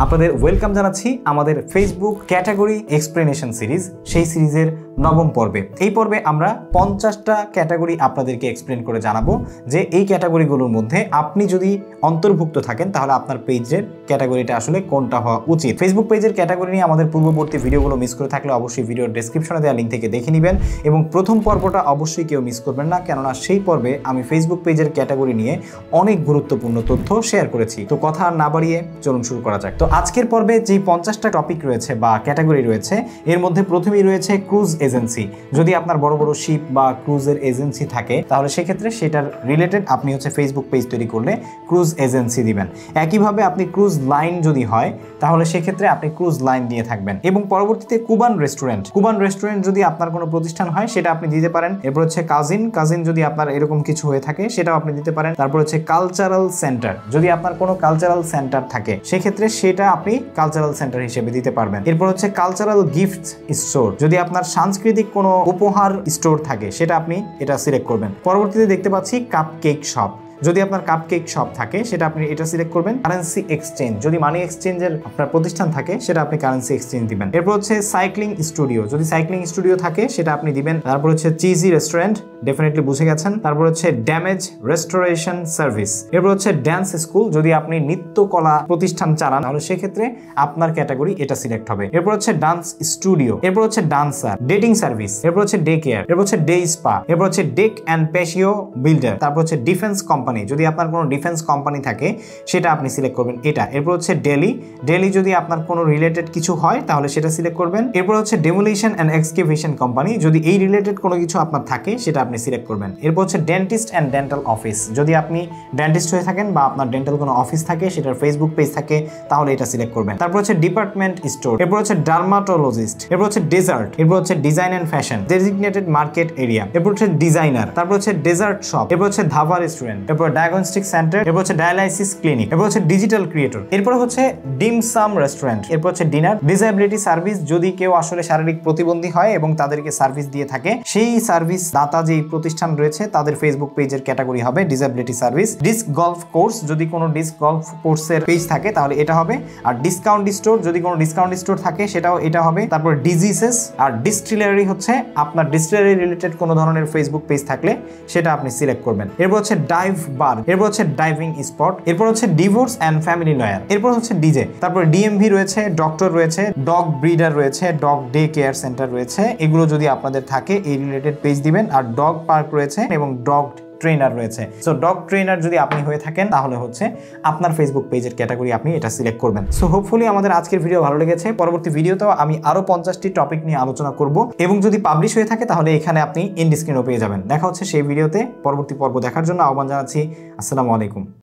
আপনাদের ওয়েলকাম জানাচ্ছি আমাদের ফেসবুক ক্যাটাগরি এক্সপ্লেনেশন সিরিজ, সেই সিরিজের নবম পর্বে। এই পর্বে আমরা 50টা ক্যাটাগরি আপনাদেরকে এক্সপ্লেন করে জানাবো যে এই ক্যাটাগরিগুলোর মধ্যে আপনি যদি অন্তর্ভুক্ত থাকেন তাহলে আপনার পেজের ক্যাটাগরিটা আসলে কোনটা হওয়া উচিত। ফেসবুক পেজের ক্যাটাগরি নিয়ে আমাদের পূর্ববর্তী ভিডিওগুলো মিস করে থাকলে অবশ্যই ভিডিওর ডেসক্রিপশনে দেওয়া লিঙ্ক থেকে দেখে নেবেন এবং প্রথম পর্বটা অবশ্যই কেউ মিস করবেন না, কেননা সেই পর্বে আমি ফেসবুক পেজের ক্যাটাগরি নিয়ে অনেক গুরুত্বপূর্ণ তথ্য শেয়ার করেছি। তো কথা আর না বাড়িয়ে চলুন শুরু করা যাক। তো আজকের পর্বে যে 50টা টপিক রয়েছে বা ক্যাটাগরি রয়েছে, এর মধ্যে প্রথমেই রয়েছে ক্রুজ এজেন্সি। যদি আপনার বড় বড় শিপ বা ক্রুজের এজেন্সি থাকে তাহলে সেক্ষেত্রে সেটার রিলেটেড আপনি ফেসবুক পেজ তৈরি করলে ক্রুজ এজেন্সি দিবেন। একইভাবে আপনি ক্রুজ লাইন যদি হয় তাহলে সেক্ষেত্রে আপনি ক্রুজ লাইন দিয়ে থাকবেন। এবং পরবর্তীতে কুবান রেস্টুরেন্ট যদি আপনার কোনো প্রতিষ্ঠান হয় সেটা আপনি দিতে পারেন। এরপর হচ্ছে কাজিন যদি আপনার এরকম কিছু হয়ে থাকে সেটাও আপনি দিতে পারেন। তারপর হচ্ছে কালচারাল সেন্টার, যদি আপনার কোনো কালচারাল সেন্টার থাকে সেক্ষেত্রে সেটা আপনি কালচারাল সেন্টার হিসেবে দিতে পারবেন। এরপর হচ্ছে কালচারাল গিফট স্টোর, যদি আপনার সাংস্কৃতিক কোনো উপহার স্টোর থাকে সেটা আপনি এটা সিলেক্ট করবেন। পরবর্তীতে দেখতে পাচ্ছি কাপকেক শপ, যদি আপনার কাপকেক শপ থাকে সেটা আপনি এটা সিলেক্ট করবেন। কারেন্সি এক্সচেঞ্জ, যদি মানি এক্সচেঞ্জের আপনার প্রতিষ্ঠান থাকে সেটা আপনি কারেন্সি এক্সচেঞ্জ দিবেন। এরপর হচ্ছে সাইক্লিং স্টুডিও, যদি সাইক্লিং স্টুডিও থাকে সেটা আপনি দিবেন। তারপর হচ্ছে চিজি রেস্টুরেন্ট, ডেফিনেটলি বুঝে গেছেন। তারপর হচ্ছে ড্যামেজ রেস্টোরেশন সার্ভিস। এরপর হচ্ছে ড্যান্স স্কুল, যদি আপনি নৃত্যকলা প্রতিষ্ঠান চালান তাহলে সেক্ষেত্রে আপনার ক্যাটাগরি এটা সিলেক্ট হবে। এরপর হচ্ছে ডান্স স্টুডিও, এরপর হচ্ছে ডান্সার, ডেটিং সার্ভিস, এরপর হচ্ছে ডে কেয়ার, এরপর হচ্ছে ডে স্পা, এরপর হচ্ছে ডেক অ্যান্ড প্যাশিও বিল্ডার, তারপর হচ্ছে ডিফেন্স কোম্পানি, যদি আপনার কোনো ডিফেন্স কোম্পানি থাকে সেটা আপনি সিলেক্ট করবেন এটা। এরপর হচ্ছে ডেলি যদি আপনার কোনো রিলেটেড কিছু হয় তাহলে সেটা সিলেক্ট করবেন। এরপর হচ্ছে ডেমোলিশন অ্যান্ড এক্সকেভেশন কোম্পানি, যদি এই রিলেটেড কোনো কিছু আপনার থাকে সেটা আপনি সিলেক্ট করবেন। এরপর হচ্ছে ডেন্টিস্ট অ্যান্ড ডেন্টাল অফিস, যদি আপনি ডেন্টিস্ট হয়ে থাকেন বা আপনার ডেন্টাল কোনো অফিস থাকে সেটার ফেসবুক পেজ থাকে তাহলে এটা সিলেক্ট করবেন। তারপর হচ্ছে ডিপার্টমেন্ট স্টোর, এরপর হচ্ছে ডার্মাটোলজিস্ট, এরপর হচ্ছে ডেজার্ট, এরপর হচ্ছে design and fashion, designated market area, এরপর হচ্ছে ডিজাইনার, তারপর হচ্ছে ডেজার্ট শপ, এরপর হচ্ছে ধাবা রেস্টুরেন্ট, এরপর ডায়াগনস্টিক সেন্টার, এরপর হচ্ছে ডায়ালাইসিস ক্লিনিক, এরপর হচ্ছে ডিজিটাল ক্রিয়েটর, এরপর হচ্ছে ডিমসাম রেস্টুরেন্ট, এরপর হচ্ছে ডিনার। ডিসএবিলিটি সার্ভিস, যদি কেউ আসলে শারীরিক প্রতিবন্ধী হয় এবং তাদেরকে সার্ভিস দিয়ে থাকে সেই সার্ভিস দাতা যেই প্রতিষ্ঠান রয়েছে তাদের ফেসবুক পেজের ক্যাটাগরি হবে disability service. Disc golf course, যদি কোনো ডিস্ক গলফ কোর্সের পেজ থাকে তাহলে এটা হবে। আর ডিসকাউন্ট স্টোর, যদি কোনো ডিসকাউন্ট স্টোর থাকে সেটাও এটা হবে। তারপর ডিজিসেস আর ডিস্টিলারি, হচ্ছে আপনার ডিস্টিলারি রিলেটেড কোনো ধরনের ফেসবুক পেজ থাকলে সেটা আপনি সিলেক্ট করবেন। এরপর হচ্ছে ডাইভ বার, এরপর হচ্ছে ডাইভিং স্পট, এরপর হচ্ছে ডিভোর্স অ্যান্ড ফ্যামিলি লয়ার, এরপর হচ্ছে ডিজে, তারপর ডিএমভি রয়েছে, ডক্টর রয়েছে, ডগ ব্রিডার রয়েছে, ডগ ডে কেয়ার সেন্টার রয়েছে। এগুলো যদি আপনাদের থাকে এই রিলেটেড পেজ দিবেন। আর ডগ পার্ক রয়েছে এবং ডগ ট্রেনার রয়েছে। সো ডগ ট্রেনার যদি আপনি হয়ে থাকেন তাহলে হচ্ছে আপনার ফেসবুক পেজের ক্যাটাগরি আপনি এটা সিলেক্ট করবেন। সো হোপফুলি আমাদের আজকের ভিডিও ভালো লেগেছে। পরবর্তী ভিডিওতেও আমি আরো 50টি টপিক নিয়ে আলোচনা করব এবং যদি পাবলিশ হয়ে থাকে তাহলে এখানে আপনি এন্ড স্ক্রিনও পেয়ে যাবেন। দেখা হচ্ছে সেই ভিডিওতে। পরবর্তী পর্ব দেখার জন্য আহ্বান জানাচ্ছি। আসসালামু আলাইকুম।